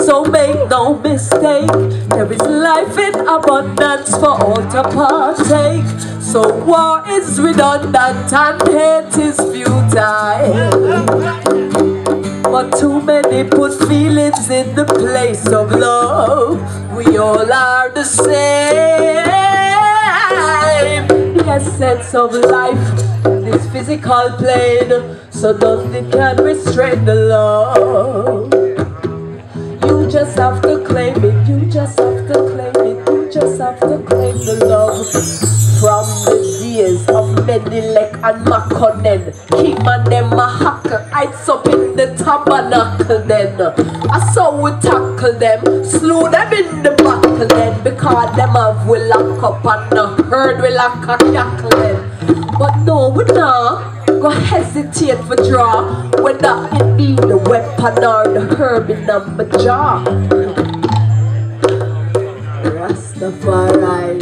So make no mistake, there is life in abundance for all to partake. So war is redundant and hate is futile. But too many put feelings in the place of love. We all are the same. The essence of life, this physical plane, so nothing can restrain the love. You just have to claim it, you just have to claim it, you just have to claim the love. From the days of Menelek and Makonnen, King and them a hacker, hides up in the tabernacle then. I saw we tackle them, slew them in the battle then, because them have we lock up and the herd we lock a cackle then. But no, we not go hesitate for draw, whether it be the weapon or the herb in my jaw. Rastafari.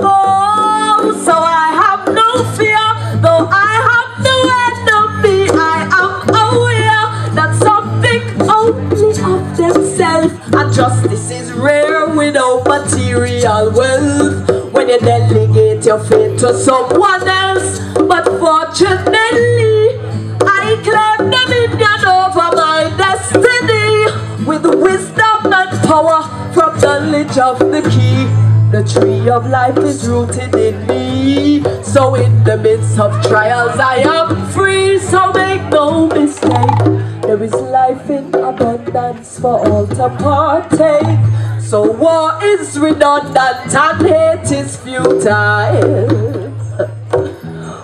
Oh, so I have no fear, though I have no enemy. I am aware that some think only of themselves, and justice is rare without material wealth. When you delegate your fate to someone else, but fortunately, I claim dominion over my destiny with wisdom and power from knowledge of the key. The tree of life is rooted in me, so in the midst of trials I am free. So make no mistake, there is life in abundance for all to partake. So war is redundant and hate is futile.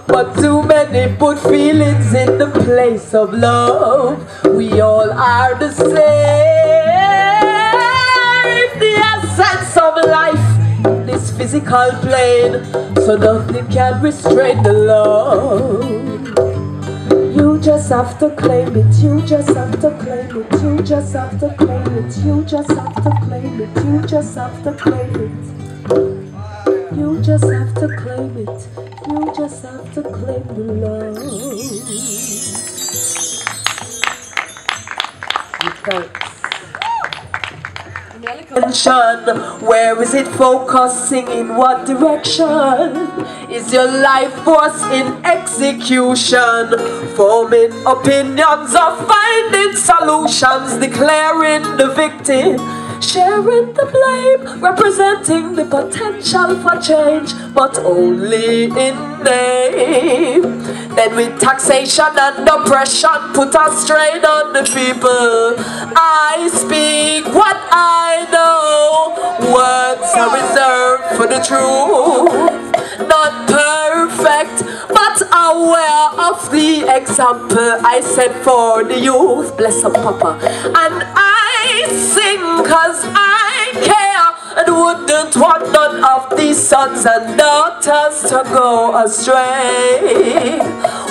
But too many put feelings in the place of love. We all are the same. The essence of life, this physical plane, so nothing can restrain the love. You just have to claim it, you just have to claim it, you just have to claim it, you just have to claim it, you just have to claim it. You just have to claim it, you just have to claim the love. Where is it focusing? In what direction? Is your life force in execution? Forming opinions or finding solutions, declaring the victim, sharing the blame, representing the potential for change, but only in name. Then with taxation and oppression put a strain on the people. I speak what I know. Words are reserved for the truth. Not perfect, but aware of the example I set for the youth. Bless up, Papa. And I sing cause I care, and wouldn't want none of these sons and daughters to go astray,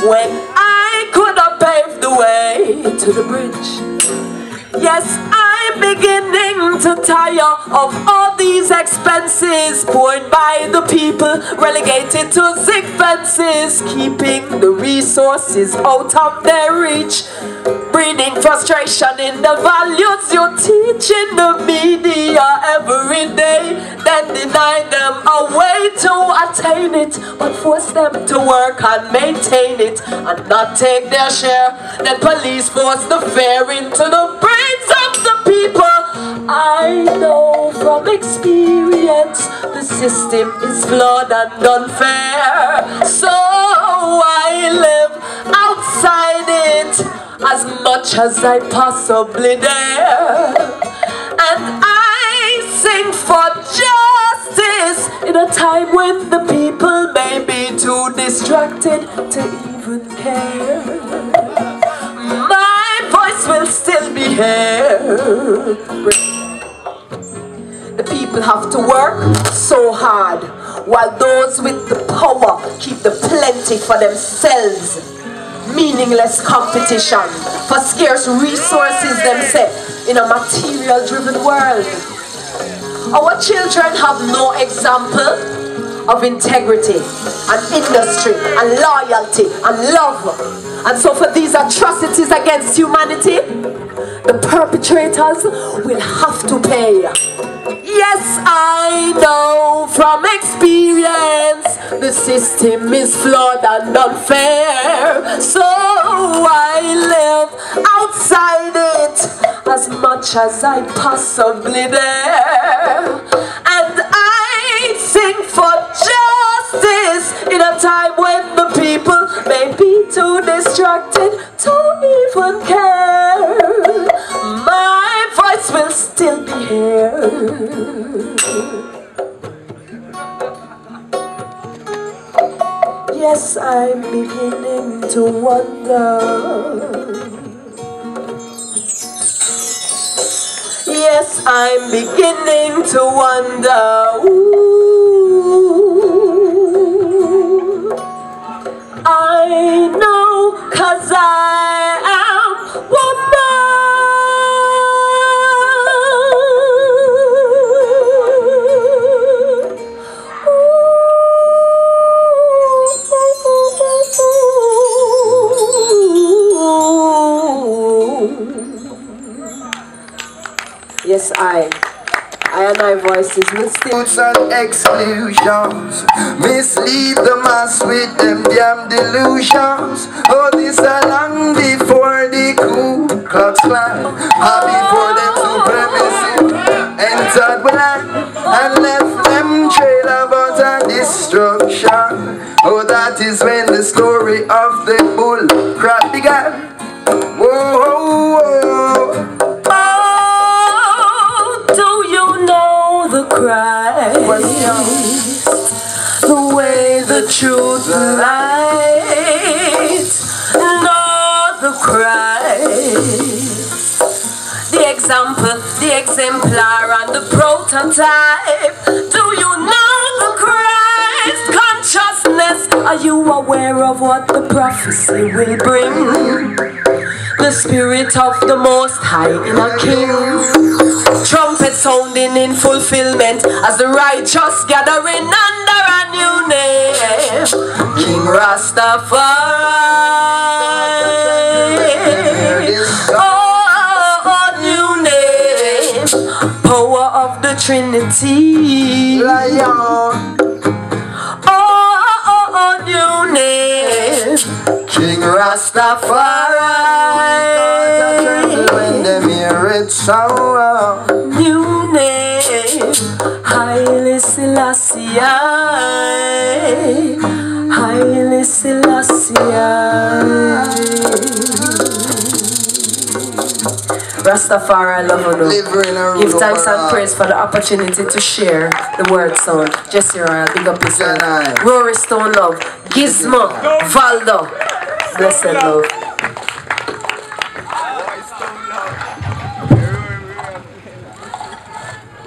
when I could have paved the way to the bridge. Yes, I'm beginning to tire of all these expenses poured by the people, relegated to sick fences, keeping the resources out of their reach, breeding frustration in the values you teach in the media every day, then deny them a way to attain it, but force them to work and maintain it, and not take their share. Then police force the fear into the brains of the people. I know from experience the system is flawed and unfair, so I live outside it as much as I possibly dare, and I sing for justice in a time when the people may be too distracted to even care. My voice will still be heard. The people have to work so hard, while those with the power keep the plenty for themselves. Meaningless competition for scarce resources themselves in a material-driven world. Our children have no example of integrity and industry and loyalty and love. And so for these atrocities against humanity, the perpetrators will have to pay. Yes, I know from experience the system is flawed and unfair. So I live outside it as much as I possibly dare. And I sing for justice in a time when the people may be too distracted to even care. My voice will still be here. Yes, I'm beginning to wonder. Yes, I'm beginning to wonder. Ooh, I know, 'cause I am woman. Yes, I and I voices will still and exclusions, mislead the mass with them damn delusions. Oh, this a long before the Ku Klux Klan, before them supremacy entered the land and left them trail about a destruction. Oh, that is when the story of the bull crap began. Whoa, whoa, whoa. The Christ, the way, the truth, the light, know the Christ, the example, the exemplar, and the prototype. Do you know the Christ consciousness? Are you aware of what the prophecy will bring? The spirit of the Most High in a king. Trumpet sounding in fulfillment as the righteous gathering under a new name, King Rastafari. Oh, new name, power of the Trinity. Oh, new name, King Rastafari. When them hear it sound, new name, Haile Selassie, Haile Selassie. Rastafari, I love you. Give thanks and praise for the opportunity to share the word sound. Jesse Royal, big up yourself. Rory Stone love, Gizmo, Valdo, blessed love.